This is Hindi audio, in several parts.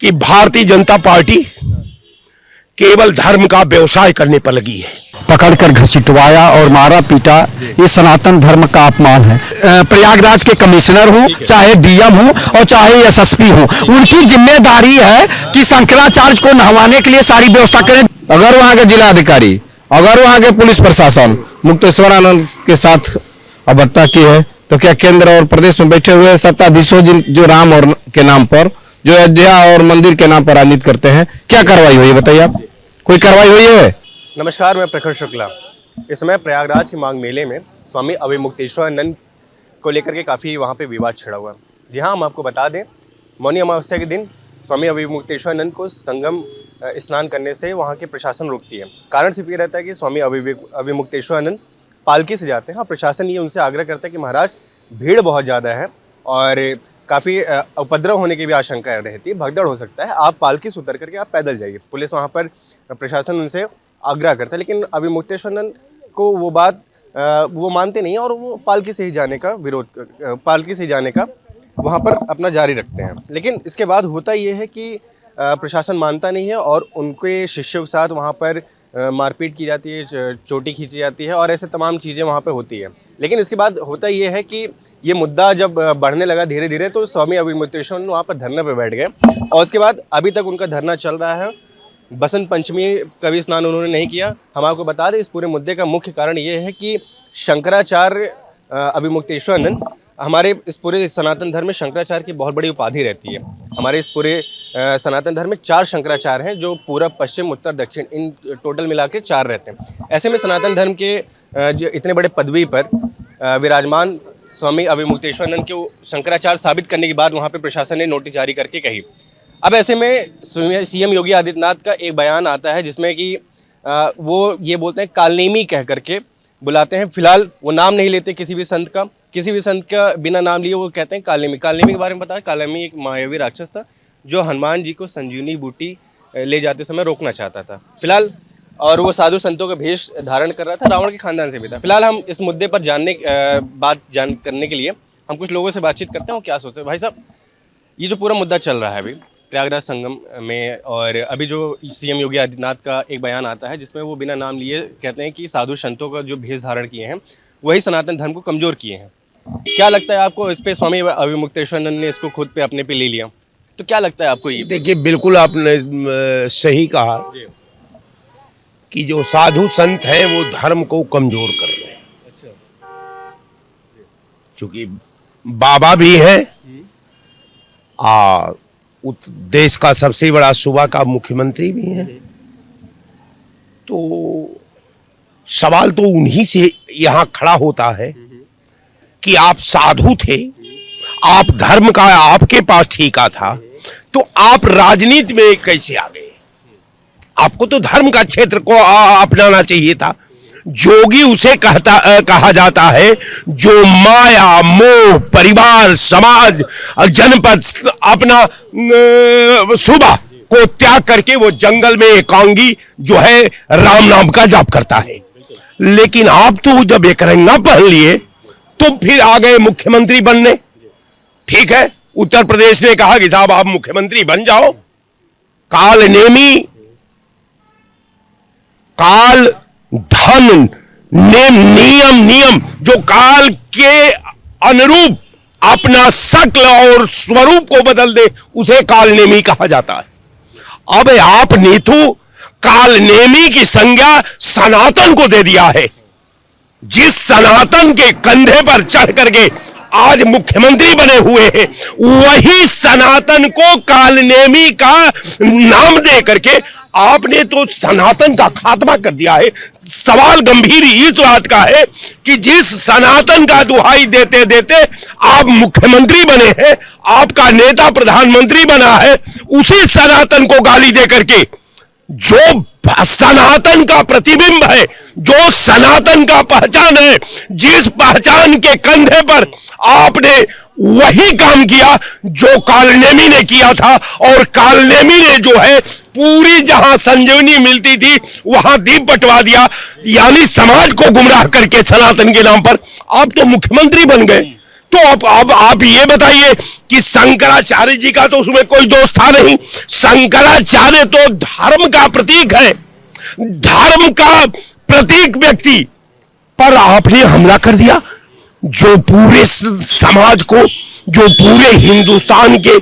कि भारतीय जनता पार्टी केवल धर्म का व्यवसाय करने पर लगी है। पकड़कर घसीटवाया और मारा पीटा, ये सनातन धर्म का अपमान है। प्रयागराज के कमिश्नर हो, चाहे डीएम हो और चाहे एसएसपी हो, उनकी जिम्मेदारी है कि शंकराचार्य को नहवाने के लिए सारी व्यवस्था करें। अगर वहां के जिला अधिकारी, अगर वहां के पुलिस प्रशासन मुक्तेश्वरानंद के साथ अभद्रता की है, तो क्या केंद्र और प्रदेश में बैठे हुए सत्ताधीशों जो राम और के नाम पर, जो अयोध्या और मंदिर के नाम पर राजनीति करते हैं, क्या कार्रवाई हुई है? बताइए आप, कोई कार्रवाई हुई है? नमस्कार, मैं प्रखर शुक्ला। इस समय प्रयागराज के माघ मेले में स्वामी अभिमुक्तेश्वरानंद को लेकर के काफ़ी वहाँ पे विवाद छिड़ा हुआ है। जी हाँ, हम आपको बता दें, मौनी अमावस्या के दिन स्वामी अभिमुक्तेश्वरानंद को संगम स्नान करने से वहाँ के प्रशासन रोकती है। कारण सिर्फ ये रहता है कि स्वामी अभिमुक्तेश्वरानंद पालकी से जाते हैं। हाँ, प्रशासन ये उनसे आग्रह करता है कि महाराज भीड़ बहुत ज़्यादा है और काफ़ी उपद्रव होने की भी आशंका रहती है, भगदड़ हो सकता है, आप पालकी से उतर करके आप पैदल जाइए। पुलिस वहाँ पर, प्रशासन उनसे आग्रह करता है, लेकिन अभिमुक्तेश्वरानंद को वो बात वो मानते नहीं और वो पालकी से ही जाने का पालकी से ही जाने का वहाँ पर अपना जारी रखते हैं। लेकिन इसके बाद होता ये है कि प्रशासन मानता नहीं है और उनके शिष्यों के साथ वहाँ पर मारपीट की जाती है, चोटी खींची जाती है और ऐसे तमाम चीज़ें वहाँ पर होती है। लेकिन इसके बाद होता ये है कि ये मुद्दा जब बढ़ने लगा धीरे धीरे, तो स्वामी अभिमुक्तेश्वरानंद वहाँ पर धरने पर बैठ गए और उसके बाद अभी तक उनका धरना चल रहा है। बसंत पंचमी का भी स्नान उन्होंने नहीं किया। हम आपको बता दें, इस पूरे मुद्दे का मुख्य कारण ये है कि शंकराचार्य अभिमुक्तेश्वरानंद, हमारे इस पूरे सनातन धर्म में शंकराचार्य की बहुत बड़ी उपाधि रहती है। हमारे इस पूरे सनातन धर्म में 4 शंकराचार्य हैं, जो पूरब, पश्चिम, उत्तर, दक्षिण, इन टोटल मिला के 4 रहते हैं। ऐसे में सनातन धर्म के जो इतने बड़े पदवी पर विराजमान स्वामी अभिमुक्तेश्वरानंद को शंकराचार्य साबित करने के बाद वहाँ पर प्रशासन ने नोटिस जारी करके कही। अब ऐसे में सीएम योगी आदित्यनाथ का एक बयान आता है जिसमें कि वो ये बोलते हैं, कालनेमी कह करके बुलाते हैं। फिलहाल वो नाम नहीं लेते किसी भी संत का बिना नाम लिए वो कहते हैं कालनेमी। कालनेमी के बारे में बताया, कालनेमी एक मायावी राक्षस था जो हनुमान जी को संजीवनी बूटी ले जाते समय रोकना चाहता था। फिलहाल और वो साधु संतों का भेष धारण कर रहा था, रावण के खानदान से भी था। फिलहाल हम इस मुद्दे पर जान करने के लिए हम कुछ लोगों से बातचीत करते हैं, वो क्या सोचते हैं। भाई साहब, ये जो पूरा मुद्दा चल रहा है अभी प्रयागराज संगम में, और अभी जो सीएम योगी आदित्यनाथ का एक बयान आता है जिसमें वो बिना नाम लिए कहते हैं कि साधु संतों का जो भेष धारण किए हैं वही सनातन धर्म को कमज़ोर किए हैं। क्या लगता है आपको इस पे स्वामी अभिमुक्तेश्वरानंद ने इसको खुद पे अपने पे ले लिया, तो क्या लगता है आपको? ये देखिए, बिल्कुल आपने सही कहा कि जो साधु संत हैं वो धर्म को कमजोर कर रहे हैं। अच्छा, क्योंकि बाबा भी हैं और देश का सबसे बड़ा सूबा का मुख्यमंत्री भी हैं, तो सवाल तो उन्हीं से यहाँ खड़ा होता है कि आप साधु थे, आप धर्म का आपके पास ठेका था, तो आप राजनीति में कैसे आ गए? आपको तो धर्म का क्षेत्र को अपनाना चाहिए था। जोगी उसे कहा जाता है जो माया, मोह, परिवार, समाज, जनपद, अपना सुबह को त्याग करके वो जंगल में एकांगी जो है राम नाम का जाप करता है। लेकिन आप तो जब एक रंगा पहन लिए तो फिर आ गए मुख्यमंत्री बनने। ठीक है, उत्तर प्रदेश ने कहा कि साहब आप मुख्यमंत्री बन जाओ। काल नेमी, काल, धन, नियम जो काल के अनुरूप अपना शक्ल और स्वरूप को बदल दे उसे कालनेमी कहा जाता है। अब आपने तो कालनेमी की संज्ञा सनातन को दे दिया है। जिस सनातन के कंधे पर चढ़ करके आज मुख्यमंत्री बने हुए हैं, वही सनातन को कालनेमी का नाम दे करके आपने तो सनातन का खात्मा कर दिया है। सवाल गंभीर इस बात का है कि जिस सनातन का दुहाई देते देते आप मुख्यमंत्री बने हैं, आपका नेता प्रधानमंत्री बना है, उसी सनातन को गाली दे करके जो सनातन का प्रतिबिंब है, जो सनातन का पहचान है, जिस पहचान के कंधे पर आपने वही काम किया जो कालनेमी ने किया था। और कालनेमी ने जो है पूरी जहां संजीवनी मिलती थी वहां दीप बंटवा दिया, यानी समाज को गुमराह करके सनातन के नाम पर आप तो मुख्यमंत्री बन गए। तो अब आप ये बताइए कि शंकराचार्य जी का तो उसमें कोई दोष था नहीं। शंकराचार्य तो धर्म का प्रतीक है, धर्म का प्रतीक व्यक्ति पर आपने हमला कर दिया। जो पूरे समाज को, जो पूरे हिंदुस्तान के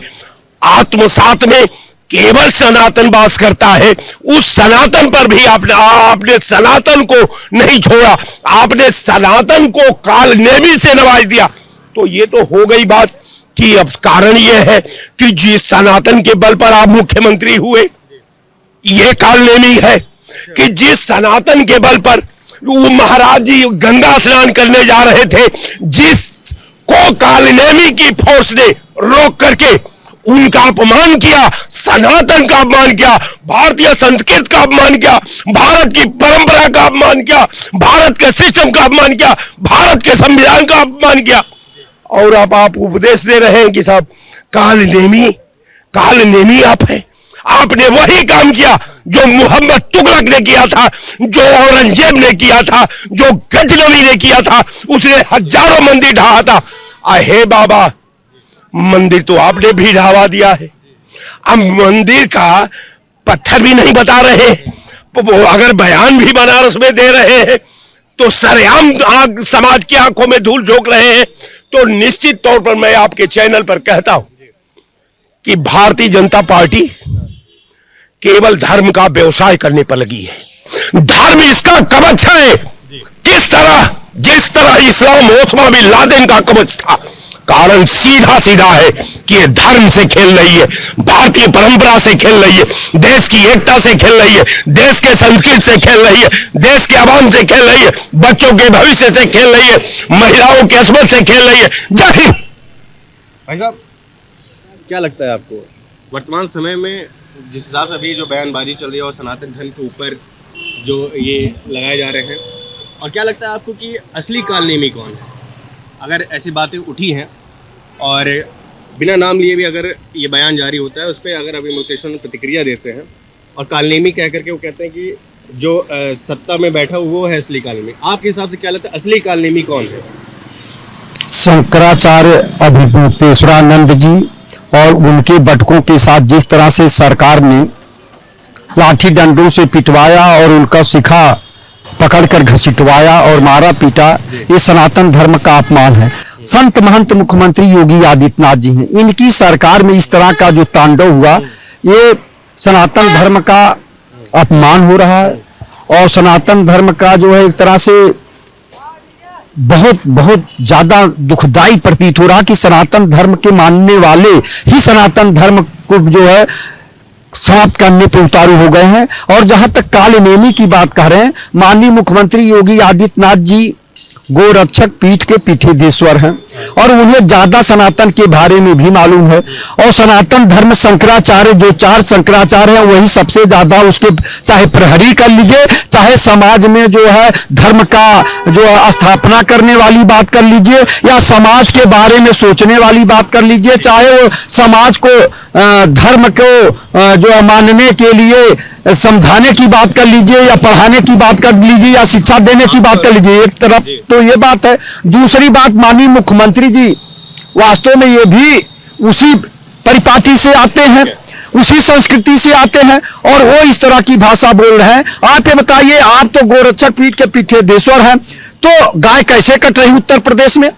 आत्मसात में केवल सनातन वास करता है, उस सनातन पर भी आपने सनातन को नहीं छोड़ा, आपने सनातन को काल नेमी से नवाज दिया। तो ये तो हो गई बात कि अब कारण यह है कि जिस सनातन के बल पर आप मुख्यमंत्री हुए, यह काल नेमी है कि जिस सनातन के बल पर वो महाराज जी गंगा स्नान करने जा रहे थे, जिसको काल नेमी की फोर्स ने रोक करके उनका अपमान किया, सनातन का अपमान किया, भारतीय संस्कृति का अपमान किया, भारत की परंपरा का अपमान किया, भारत के सिस्टम का अपमान किया, भारत के संविधान का अपमान किया। और अब आप उपदेश दे रहे हैं कि साहब काल नेमी आप हैं। आपने वही काम किया जो मोहम्मद तुगलक ने किया था, जो औरंगजेब ने किया था, जो गजनवी ने किया था। उसने हजारों मंदिर ढहा था। अहे बाबा, मंदिर तो आपने भी ढावा दिया है। अब मंदिर का पत्थर भी नहीं बता रहे, अगर बयान भी बनारस में दे रहे हैं तो सरेआम समाज की आंखों में धूल झोंक रहे हैं। तो निश्चित तौर पर मैं आपके चैनल पर कहता हूं कि भारतीय जनता पार्टी केवल धर्म का व्यवसाय करने पर लगी है। धर्म इसका कवच है। जिस तरह इस्लाम ओसामा बिन लादेन का कवच था। कारण सीधा है कि ये धर्म से खेल रही है, भारतीय परंपरा से खेल रही है, देश की एकता से खेल रही है, देश के संस्कृति से खेल रही है, देश के आवाम से खेल रही है, बच्चों के भविष्य से खेल रही है, महिलाओं के अस्मत से खेल रही है। जय हिंद। भाई साहब, क्या लगता है आपको वर्तमान समय में जिस हिसाब से अभी जो बयानबाजी चल रही है और सनातन धर्म के ऊपर जो ये लगाए जा रहे हैं, और क्या लगता है आपको कि असली काल नेमी कौन है? अगर ऐसी बातें उठी हैं और बिना नाम लिए भी अगर ये बयान जारी होता है, उस पर अगर अभी मुक्तेश्वर प्रतिक्रिया देते हैं और कालनेमी कह करके वो कहते हैं कि जो सत्ता में बैठा वो है असली कालनेमी, आपके हिसाब से क्या लगता है असली कालनेमी कौन है? शंकराचार्य अभिमुक्तेश्वरानंद जी और उनके बटकों के साथ जिस तरह से सरकार ने लाठी डंडों से पिटवाया और उनका शिखा पकड़कर घसीटवाया और मारा पीटा, ये सनातन धर्म का अपमान है। संत महंत मुख्यमंत्री योगी आदित्यनाथ जी हैं, इनकी सरकार में इस तरह का जो तांडव हुआ, ये सनातन धर्म का अपमान हो रहा है। और सनातन धर्म का जो है एक तरह से बहुत बहुत ज्यादा दुखदाई प्रतीत हो रहा कि सनातन धर्म के मानने वाले ही सनातन धर्म को जो है समाप्त करने पर उतारू हो गए हैं। और जहां तक काल नेमी की बात कह रहे हैं, माननीय मुख्यमंत्री योगी आदित्यनाथ जी गोरक्षक पीठ के पीठाधीश्वर हैं और उन्हें ज्यादा सनातन के बारे में भी मालूम है। और सनातन धर्म शंकराचार्य, जो 4 शंकराचार्य हैं, वही सबसे ज्यादा उसके, चाहे प्रहरी कर लीजिए, चाहे समाज में जो है धर्म का जो स्थापना करने वाली बात कर लीजिए, या समाज के बारे में सोचने वाली बात कर लीजिए, चाहे वो समाज को धर्म को जो मानने के लिए समझाने की बात कर लीजिए, या पढ़ाने की बात कर लीजिए, या शिक्षा देने की बात कर लीजिए। एक तरफ तो ये बात है। दूसरी बात, माननीय मुख्यमंत्री जी वास्तव में ये भी उसी परिपाटी से आते हैं, उसी संस्कृति से आते हैं और वो इस तरह की भाषा बोल रहे हैं। आप ये बताइए, आप तो गोरक्षक पीठ के पीठाधीश्वर हैं, तो गाय कैसे कट रही उत्तर प्रदेश में,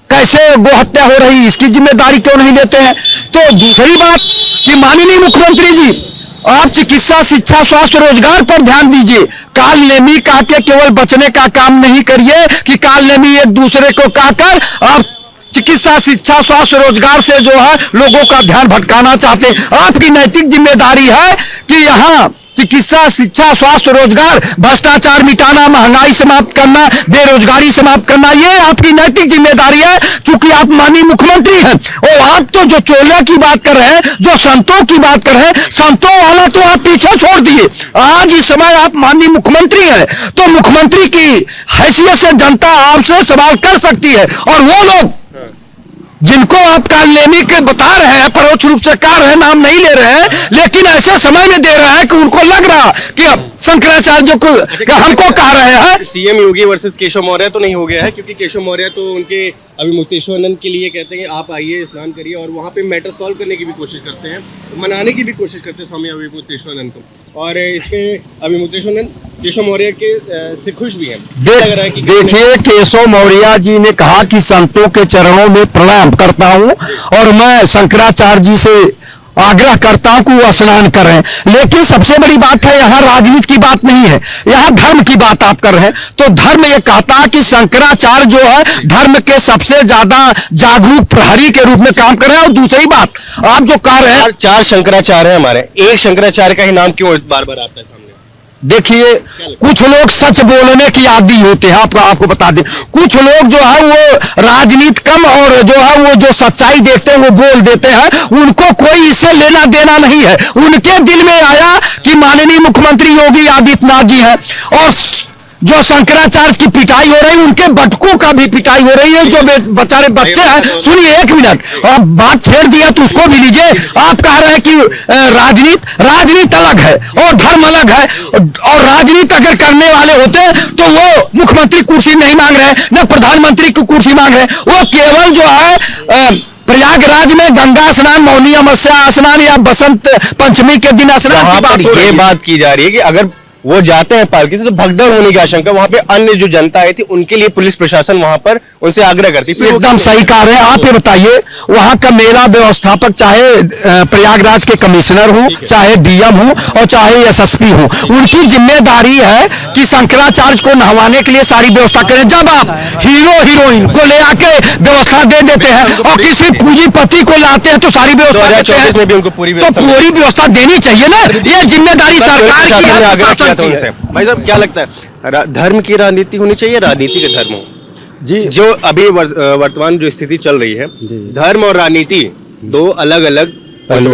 कैसे गोहत्या हो रही, इसकी जिम्मेदारी क्यों नहीं लेते हैं? तो दूसरी बात कि माननीय मुख्यमंत्री जी, आप चिकित्सा, शिक्षा, स्वास्थ्य, रोजगार पर ध्यान दीजिए। काल नेमी कह के केवल बचने का काम नहीं करिए कि काल नेमी एक दूसरे को कहकर आप चिकित्सा, शिक्षा, स्वास्थ्य, रोजगार से जो है लोगों का ध्यान भटकाना चाहते हैं। आपकी नैतिक जिम्मेदारी है कि यहाँ चिकित्सा, शिक्षा, स्वास्थ्य, रोजगार, भ्रष्टाचार मिटाना, महंगाई समाप्त करना, बेरोजगारी समाप्त करना, ये आपकी नैतिक जिम्मेदारी है। चूंकि आप माननीय मुख्यमंत्री हैं और आप तो जो चोलिया की बात कर रहे हैं, जो संतों की बात कर रहे हैं, संतों वाला तो आप पीछे छोड़ दिए। आज इस समय आप माननीय मुख्यमंत्री हैं, तो मुख्यमंत्री की हैसियत से जनता आपसे सवाल कर सकती है। और वो लोग जिनको आप कालनेमी के बता रहे हैं, परोक्ष रूप से कह रहे हैं, नाम नहीं ले रहे हैं, लेकिन ऐसे समय में दे रहे हैं कि उनको लग रहा कि अब शंकराचार्य को हमको कह रहे हैं। सीएम योगी वर्सेस केशव मौर्य तो नहीं हो गया है, क्योंकि केशव मौर्य तो उनके अभिमुक्तेश्वरानंद के लिए कहते हैं आप आइए स्नान करिए, और वहाँ पे मैटर सॉल्व करने की भी कोशिश करते हैं, मनाने की भी कोशिश करते हैं स्वामी अभिमुक्तेश्वरानंद को, और इसके अभिमुक्तेश्वरानंद केशव मौर्य के से खुश भी हैं। लग रहा है कि देखिए, केशव मौर्य जी ने कहा कि संतों के चरणों में प्रणाम करता हूं और मैं शंकराचार्य जी से आग्रह करता हूं कि वो स्नान करें, लेकिन सबसे बड़ी बात है यहाँ राजनीति की बात नहीं है, यहाँ धर्म की बात आप कर रहे हैं। तो धर्म ये कहता है कि शंकराचार्य जो है धर्म के सबसे ज्यादा जागरूक प्रहरी के रूप में काम कर रहे हैं। और दूसरी बात आप जो कह रहे हैं, चार शंकराचार्य हैं हमारे, एक शंकराचार्य का ही नाम क्यों बार बार आता है सामने? देखिए, कुछ लोग सच बोलने की आदी होते हैं, आपको बता दें, कुछ लोग जो है वो राजनीति कम और जो है वो जो सच्चाई देखते हैं वो बोल देते हैं, उनको कोई इससे लेना देना नहीं है। उनके दिल में आया कि माननीय मुख्यमंत्री योगी आदित्यनाथ जी हैं और जो शंकराचार्य की पिटाई हो रही है, उनके बटकों का भी पिटाई हो रही है, जो बेचारे बच्चे हैं। सुनिए एक मिनट, आप बात छेड़ दिया तो उसको भी लीजिए। आप कह रहे हैं कि राजनीति अलग है और धर्म अलग है, और राजनीति अगर करने वाले होते तो वो मुख्यमंत्री कुर्सी नहीं मांग रहे, न प्रधानमंत्री की कुर्सी मांग रहे, वो केवल जो है प्रयागराज में गंगा स्नान, मौनी अमावस्या स्नान या बसंत पंचमी के दिन स्नान की बात हो रही है। ये बात की जा रही है कि अगर वो जाते हैं पालकी से तो भगदड़ होने की आशंका, वहां पे अन्य जो जनता आई थी उनके लिए पुलिस प्रशासन वहां पर उनसे आग्रह करती। फिर एकदम सही कह रहे हैं आप। ये बताइए, वहां का मेला व्यवस्थापक चाहे प्रयागराज के कमिश्नर हो, चाहे डीएम हो और चाहे एसएसपी हो, उनकी जिम्मेदारी है कि शंकराचार्य को नहवाने के लिए सारी व्यवस्था करें। जब आप हीरो हीरोइन को ले आके व्यवस्था दे देते हैं और किसी पूंजीपति को लाते हैं तो सारी व्यवस्था देते हैं, में भी उनको पूरी तो पूरी व्यवस्था देनी चाहिए ना। ये जिम्मेदारी सरकार की है। उनसे भाई साहब क्या लगता है, धर्म की राजनीति होनी चाहिए, राजनीति का धर्म हो? जी, जो अभी वर्तमान जो स्थिति चल रही है, धर्म और राजनीति दो अलग अलग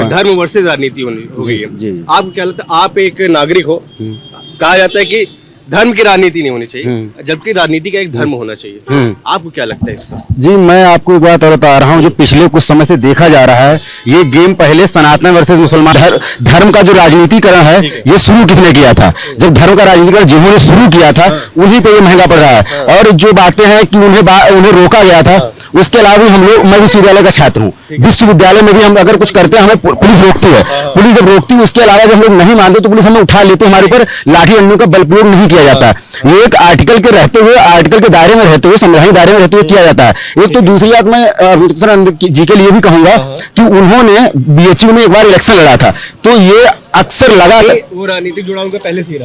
धर्म वर्सेस राजनीति हो गई है। आपको क्या लगता है, आप एक नागरिक हो, कहा जाता है कि धर्म की राजनीति नहीं होनी चाहिए, जबकि राजनीति का एक धर्म होना चाहिए। आपको क्या लगता है इसका? जी, मैं आपको एक बात और बता रहा हूँ, जो पिछले कुछ समय से देखा जा रहा है, ये गेम पहले सनातन वर्सेस मुसलमान धर्म का जो राजनीतिकरण है, ये शुरू किसने किया था? जब धर्म का राजनीतिकरण जिन्होंने शुरू किया था उन्हीं पे ये महंगा पड़ रहा है। और जो बातें हैं कि उन्हें रोका गया था, उसके अलावा हम लोग, मैं विश्वविद्यालय का छात्र हूँ, विश्वविद्यालय में भी हम अगर कुछ करते हैं हमें पुलिस रोकती है। पुलिस जब रोकती है, उसके अलावा जब हम लोग नहीं मानते तो पुलिस हमें उठा लेते, हमारे ऊपर लाठी डंडों का बल प्रयोग नहीं किया जाता। ये एक आर्टिकल के रहते हुए, आर्टिकल के दायरे में रहते हुए, संवैधानिक दायरे में रहते हुए किया जाता है। एक तो दूसरी बात मैं अभिमुक्तेश्वरानंद जी के लिए भी कहूंगा कि उन्होंने बीएचयू में एक बार इलेक्शन लड़ा था, तो ये अक्सर लगा वो राजनीतिक जुड़ाव उनका पहले से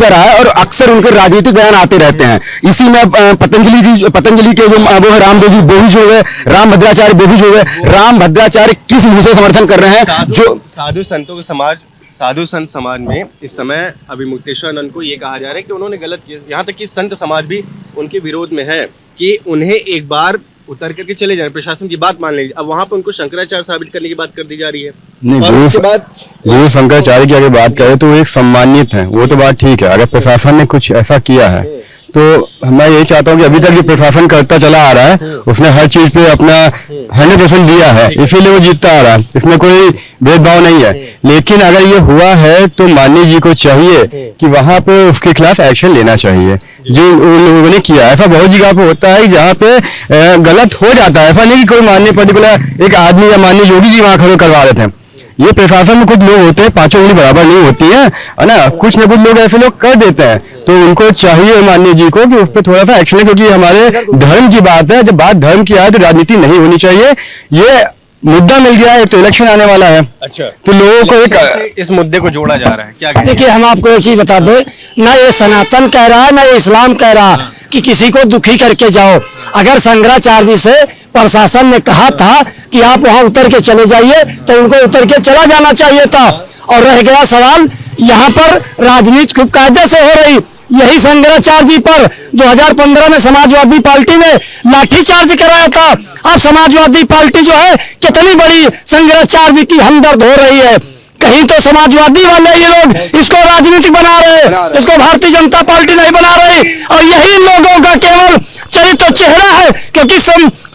रहा है और अक्सर उनके राजनीतिक बयान आते रहते हैं। इसी में पतंजलि के जो वो है रामदेव जी, वो भी जुड़ गए, राम भद्राचार्य वो भी जुड़ गए। राम भद्राचार्य किस मुंह से समर्थन कर रहे हैं? जो साधु संतों के समाज, साधु संत समाज में इस समय अभिमुक्तेश्वरानंद को ये कहा जा रहा है कि उन्होंने गलत किया, यहाँ तक कि संत समाज भी उनके विरोध में है कि उन्हें एक बार उतर करके चले जाए, प्रशासन की बात मान लीजिए। अब वहां पर उनको शंकराचार्य साबित करने की बात कर दी जा रही है। नहीं, और उसके बाद वो शंकराचार्य की अगर बात करें तो वो एक सम्मानित है, वो तो बात ठीक है। अगर प्रशासन ने कुछ ऐसा किया है तो मैं यही चाहता हूँ कि अभी तक जो प्रशासन करता चला आ रहा है, उसने हर चीज पे अपना 100% दिया है, इसीलिए वो जीतता आ रहा है। इसमें कोई भेदभाव नहीं है। लेकिन अगर ये हुआ है तो माननीय जी को चाहिए कि वहां पे उसके खिलाफ एक्शन लेना चाहिए, जो उन लोगों ने किया। ऐसा बहुत जगह पे होता है जहाँ पे गलत हो जाता है। ऐसा नहीं कि कोई माननीय पर्टिकुलर एक आदमी या माननीय योगी जी वहां खड़े करवा देते हैं। ये प्रशासन में कुछ लोग होते हैं, पांचों उंगली बराबर नहीं होती है ना, कुछ न कुछ लोग ऐसे लोग कर देते हैं। तो उनको चाहिए माननीय जी को कि उस पर थोड़ा सा एक्शन ले, क्योंकि हमारे धर्म की बात है। जब बात धर्म की है तो राजनीति नहीं होनी चाहिए। ये मुद्दा मिल गया है, तो इलेक्शन आने वाला है। अच्छा, तो लोगों को एक इस मुद्दे को जोड़ा जा रहा है, क्या देखिए, हम आपको एक चीज बता दें, ना ये सनातन कह रहा है ना ये इस्लाम कह रहा है कि किसी को दुखी करके जाओ। अगर शंकराचार्य जी से प्रशासन ने कहा था कि आप वहां उतर के चले जाइए तो उनको उतर के चला जाना चाहिए था। और रह गया सवाल, यहाँ पर राजनीति खूब कायदे से हो रही। यही शंकराचार्य जी पर 2015 में समाजवादी पार्टी ने लाठीचार्ज कराया था। अब समाजवादी पार्टी जो है कितनी बड़ी शंकराचार्य जी की हमदर्द हो रही है। कहीं तो समाजवादी वाले ये लोग इसको राजनीतिक बना रहे, इसको भारतीय जनता पार्टी नहीं बना रही, और यही लोगों का केवल चरित्र चेहरा है, क्योंकि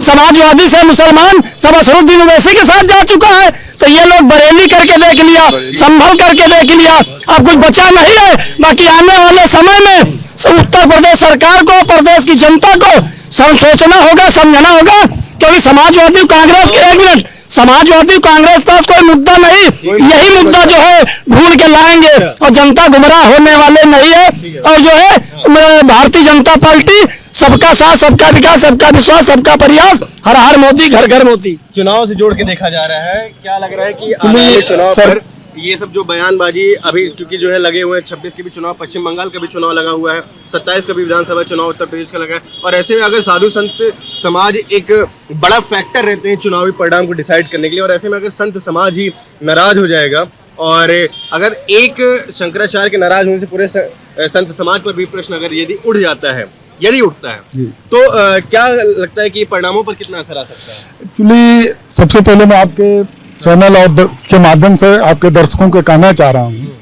समाजवादी से मुसलमान सब असरुद्दीन ओवैसी के साथ जा चुका है, तो ये लोग बरेली करके देख लिया, संभल करके देख लिया, अब कुछ बचा नहीं है। बाकी आने वाले समय में उत्तर प्रदेश सरकार को, प्रदेश की जनता को सोचना होगा, समझना होगा, क्योंकि समाजवादी कांग्रेस के, एक मिनट, समाजवादी कांग्रेस पास कोई मुद्दा नहीं, यही मुद्दा जो है ढूंढ के लाएंगे, और जनता गुमराह होने वाले नहीं है। और जो है भारतीय जनता पार्टी सबका साथ, सबका विकास, सबका विश्वास, सबका प्रयास, हर हर मोदी, घर घर मोदी। चुनाव से जोड़ के देखा जा रहा है, क्या लग रहा है कि आने वाले चुनाव पर ये सब जो बयानबाजी अभी, क्योंकि जो है लगे हुए हैं, 26 के भी चुनाव, पश्चिम बंगाल का भी चुनाव लगा हुआ है, 27 का भी विधानसभा चुनाव उत्तर प्रदेश का लगा है, और ऐसे में अगर साधु संत समाज एक बड़ा फैक्टर रहते हैं चुनावी परिणाम को डिसाइड करने के लिए, और ऐसे में अगर संत समाज ही नाराज हो जाएगा, और अगर एक शंकराचार्य के नाराज होने से पूरे संत समाज पर भी प्रश्न अगर यदि उठ जाता है, यदि उठता है, तो क्या लगता है कि परिणामों पर कितना असर आ सकता है? एक्चुअली सबसे पहले मैं आपके चैनल और के माध्यम से आपके दर्शकों को कहना चाह रहा हूँ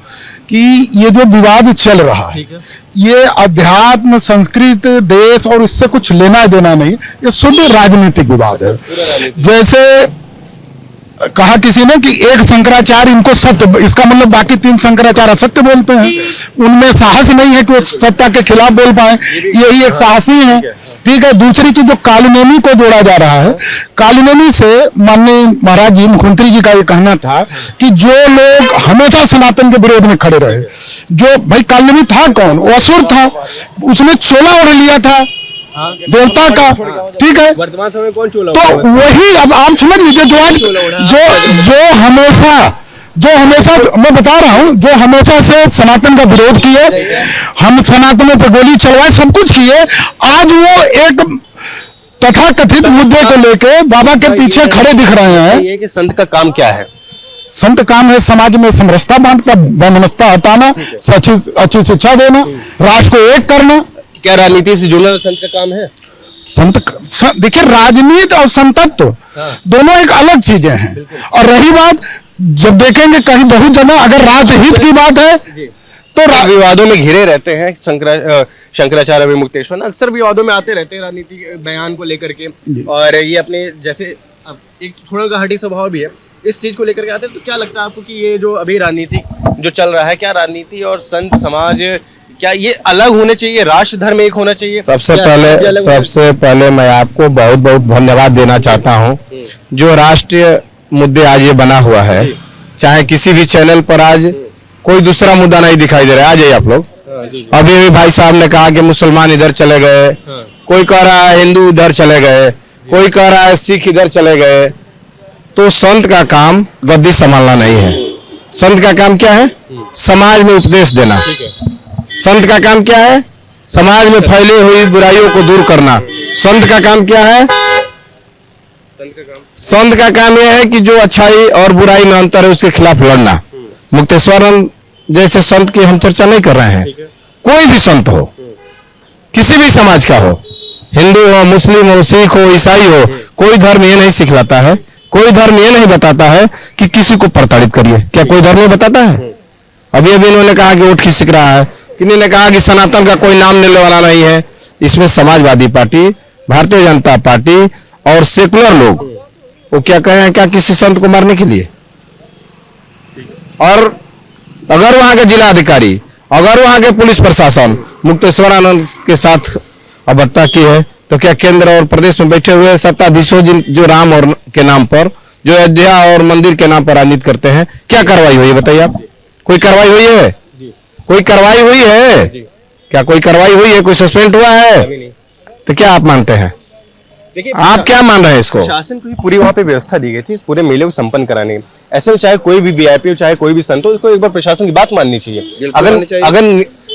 कि ये जो विवाद चल रहा है, ये अध्यात्म, संस्कृत, देश और इससे कुछ लेना देना नहीं, ये शुद्ध राजनीतिक विवाद है। जैसे कहा किसी ने कि एक शंकराचार्य इनको सत्य, इसका मतलब बाकी 3 शंकराचार्य असत्य बोलते हैं, उनमें साहस नहीं है कि वो सत्ता के खिलाफ बोल पाए, यही एक साहसी है। ठीक है। दूसरी चीज जो कालनेमी को जोड़ा जा रहा है, कालनेमी से माननीय महाराज जी, मुख्यमंत्री जी का ये कहना था कि जो लोग हमेशा सनातन के विरोध में खड़े रहे, जो भाई कालनेमी था कौन? वो असुर था, उसने चोला ओढ़ लिया था देवता का। ठीक है। वर्तमान समय कौन चोला? तो वही अब आप समझ लीजिए, जो आज जो हमेशा मैं बता रहा हूं, जो हमेशा से सनातन का विरोध किए, हम सनातनों पर गोली चलवाए, सब कुछ किए, आज वो एक तथाकथित मुद्दे को लेके बाबा के पीछे खड़े दिख रहे हैं। ये कि संत का काम क्या है? संत काम है समाज में समरसता बांटना, वैमनस्यता हटाना, अच्छी शिक्षा देना, राष्ट्र को एक करना। क्या राजनीति से जुड़ना संत का काम है? देखिए, राजनीति और संतत्व दोनों एक अलग चीजें हैं। और रही बात, जब देखेंगे कहीं बहुत जगह अगर राजहित की बात है तो विवादों में घिरे रहते हैं शंकराचार्य अभिमुक्तेश्वर, अक्सर विवादों में आते रहते हैं राजनीति बयान को लेकर के, और ये अपने जैसे एक थोड़ा का हठी स्वभाव भी है, इस चीज को लेकर के आते हैं। तो क्या लगता है आपको कि ये जो अभी राजनीति जो चल रहा है, क्या राजनीति और संत समाज, क्या ये अलग होने चाहिए, राष्ट्र धर्म एक होना चाहिए? सबसे पहले मैं आपको बहुत बहुत धन्यवाद देना चाहता हूं। जो राष्ट्रीय मुद्दे आज ये बना हुआ है, चाहे किसी भी चैनल पर आज कोई दूसरा मुद्दा नहीं दिखाई दे रहा है। आ जाइए आप लोग। अभी भाई साहब ने कहा कि मुसलमान इधर चले गए, कोई कह रहा है हिंदू इधर चले गए, कोई कह रहा है सिख इधर चले गए। तो संत का काम गद्दी संभालना नहीं है। संत का काम क्या है? समाज में उपदेश देना। संत का काम क्या है? समाज में फैली हुई बुराइयों को दूर करना। संत का काम क्या है? संत का काम यह है कि जो अच्छाई और बुराई में अंतर है उसके खिलाफ लड़ना। मुक्तेश्वरानंद जैसे संत की हम चर्चा नहीं कर रहे हैं। कोई भी संत हो, किसी भी समाज का हो, हिंदू हो, मुस्लिम हो, सिख हो, ईसाई हो, कोई धर्म ये नहीं सिखलाता है, कोई धर्म ये नहीं बताता है कि किसी को प्रताड़ित करिए। क्या कोई धर्म बताता है? अभी इन्होंने कहा कि वोट खिसक रहा है, किन्हीं ने कहा कि सनातन का कोई नाम लेने वाला नहीं है। इसमें समाजवादी पार्टी, भारतीय जनता पार्टी और सेकुलर लोग वो क्या कह रहे हैं, क्या किसी संत को मारने के लिए? और अगर वहां के जिलाधिकारी, अगर वहां के पुलिस प्रशासन मुक्तेश्वरानंद के साथ अभद्रता की है, तो क्या केंद्र और प्रदेश में बैठे हुए सत्ताधीशों जो राम और के नाम पर, जो अयोध्या और मंदिर के नाम पर राजनीति करते हैं, क्या कार्रवाई हुई है? बताइए आप। कोई कार्रवाई हुई है? कोई कार्रवाई हुई है? क्या कोई कार्रवाई हुई है? कोई सस्पेंड हुआ है? तो क्या आप मानते हैं? देखिए, आप क्या मान रहे हैं इसको? शासन को पूरी वहां पे व्यवस्था दी गई थी इस पूरे मेले को संपन्न कराने की। ऐसे में चाहे कोई भी वीआईपी हो, चाहे कोई भी संत हो, उसको एक बार प्रशासन की बात माननी चाहिए। अगर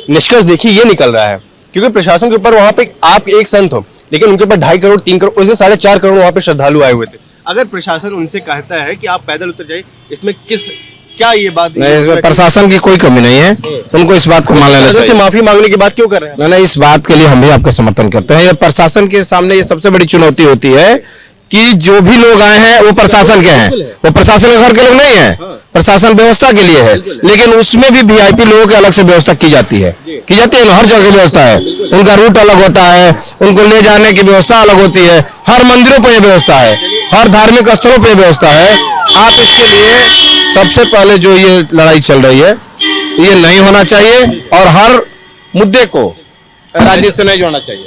निष्कर्ष देखिए ये निकल रहा है, क्योंकि प्रशासन के ऊपर वहां पे आप एक संत हो, लेकिन उनके ऊपर 2.5 करोड़ 3 करोड़ उससे 4.5 करोड़ वहां पे श्रद्धालु आए हुए थे। अगर प्रशासन उनसे कहता है कि आप पैदल उतर जाइए, इसमें क्या ये बात नहीं? इसमें प्रशासन की कोई कमी नहीं है, उनको इस बात को मान लेना चाहिए। माफी मांगने की बात क्यों कर रहे हैं? नहीं, इस बात के लिए हम भी आपका समर्थन करते हैं। ये प्रशासन के सामने ये सबसे बड़ी चुनौती होती है कि जो भी लोग आए हैं वो प्रशासन के हैं, वो प्रशासन के घर के लोग नहीं है, प्रशासन व्यवस्था के लिए है, लेकिन उसमें भी वीआईपी लोगों की अलग से व्यवस्था की जाती है ना, हर जगह व्यवस्था है, उनका रूट अलग होता है, उनको ले जाने की व्यवस्था अलग होती है, हर मंदिरों पर यह व्यवस्था है, हर धार्मिक स्थलों पर व्यवस्था है। आप इसके लिए सबसे पहले जो ये लड़ाई चल रही है ये नहीं होना चाहिए और हर मुद्दे को राजनीति से नहीं जोड़ना चाहिए।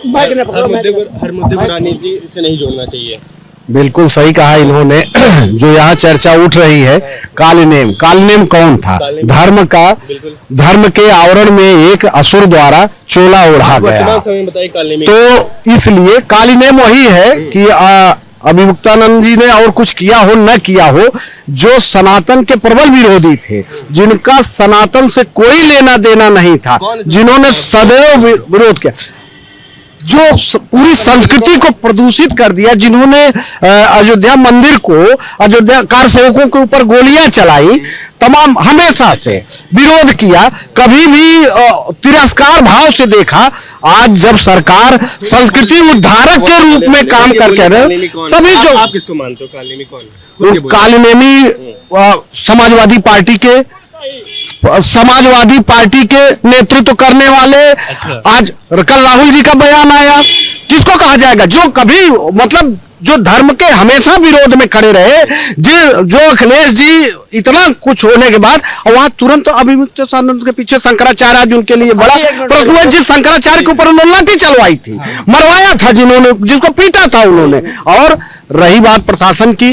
हर मुद्दे को राजनीति से नहीं जोड़ना चाहिए। बिल्कुल सही कहा इन्होंने। जो यहाँ चर्चा उठ रही है कालनेम कौन था? धर्म का, धर्म के आवरण में एक असुर द्वारा चोला ओढ़ा गया, तो इसलिए कालनेम वही है कि अभिमुक्तानंद जी ने और कुछ किया हो न किया हो, जो सनातन के प्रबल विरोधी थे, जिनका सनातन से कोई लेना देना नहीं था, जिन्होंने सदैव विरोध किया, जो पूरी संस्कृति को प्रदूषित कर दिया, जिन्होंने अयोध्या मंदिर को, अयोध्या कार सेवकों के ऊपर गोलियां चलाई, तमाम हमेशा से विरोध किया, कभी भी तिरस्कार भाव से देखा। आज जब सरकार संस्कृति उद्धारक के रूप में काम करके रहे, सभी जो आप किसको मानते हो? कालनेमी कौन? कालनेमी समाजवादी पार्टी के नेतृत्व करने वाले। आज कल राहुल जी का बयान आया, किसको कहा जाएगा? जो कभी मतलब जो धर्म के हमेशा विरोध में खड़े रहे, जो अखिलेश जी इतना कुछ होने के बाद वहां तुरंत अभिमुक्तानंद के पीछे शंकराचार्य आज उनके लिए बड़ा प्रश्न है। जिस शंकराचार्य के ऊपर उन्होंने लाठी चलवाई थी, मरवाया था, जिसको पीटा था उन्होंने। और रही बात प्रशासन की,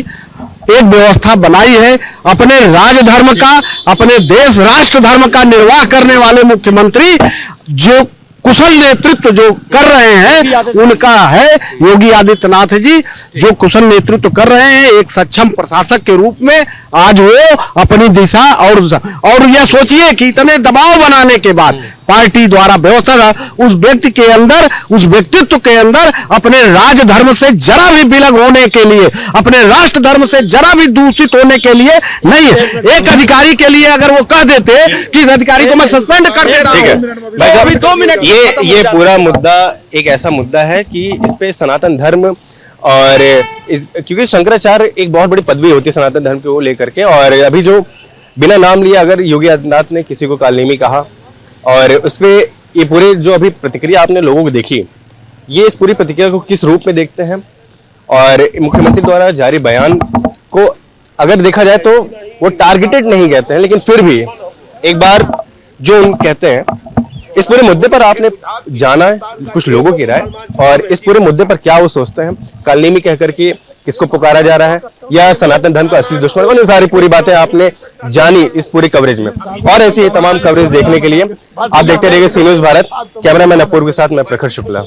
एक व्यवस्था बनाई है अपने राजधर्म का, अपने देश राष्ट्र धर्म का निर्वाह करने वाले मुख्यमंत्री जो कुशल नेतृत्व जो कर रहे हैं उनका है योगी आदित्यनाथ जी, जो कुशल नेतृत्व कर रहे हैं एक सक्षम प्रशासक के रूप में। आज वो अपनी दिशा और यह सोचिए कि इतने दबाव बनाने के बाद पार्टी द्वारा व्यवस्था उस व्यक्ति के अंदर, उस व्यक्तित्व के अंदर अपने राजधर्म से जरा भी विलग होने के लिए, अपने राष्ट्र धर्म से जरा भी दूषित होने के लिए नहीं है। एक अधिकारी के लिए अगर वो कह देते कि इस अधिकारी को मैं सस्पेंड कर दे रहा हूं, अभी 2 मिनट। ये पूरा मुद्दा एक ऐसा मुद्दा है कि इस पे सनातन धर्म और क्योंकि शंकराचार्य एक बहुत बड़ी पदवी होती है सनातन धर्म को लेकर के, और अभी जो बिना नाम लिए अगर योगी आदित्यनाथ ने किसी को कालनेमी कहा, और उसपे ये पूरे जो अभी प्रतिक्रिया आपने लोगों को देखी, ये इस पूरी प्रतिक्रिया को किस रूप में देखते हैं? और मुख्यमंत्री द्वारा जारी बयान को अगर देखा जाए तो वो टारगेटेड नहीं कहते हैं, लेकिन फिर भी एक बार जो उन कहते हैं, इस पूरे मुद्दे पर आपने जाना है कुछ लोगों की राय, और इस पूरे मुद्दे पर क्या वो सोचते हैं? कालनेमी कहकर के किसको पुकारा जा रहा है, या सनातन धर्म का असली दुश्मन? और सारी पूरी बातें आपने जानी इस पूरी कवरेज में, और ऐसी ही तमाम कवरेज देखने के लिए आप देखते रहिए सी न्यूज़ भारत। कैमरामैन अपूर्व के साथ मैं प्रखर शुक्ला।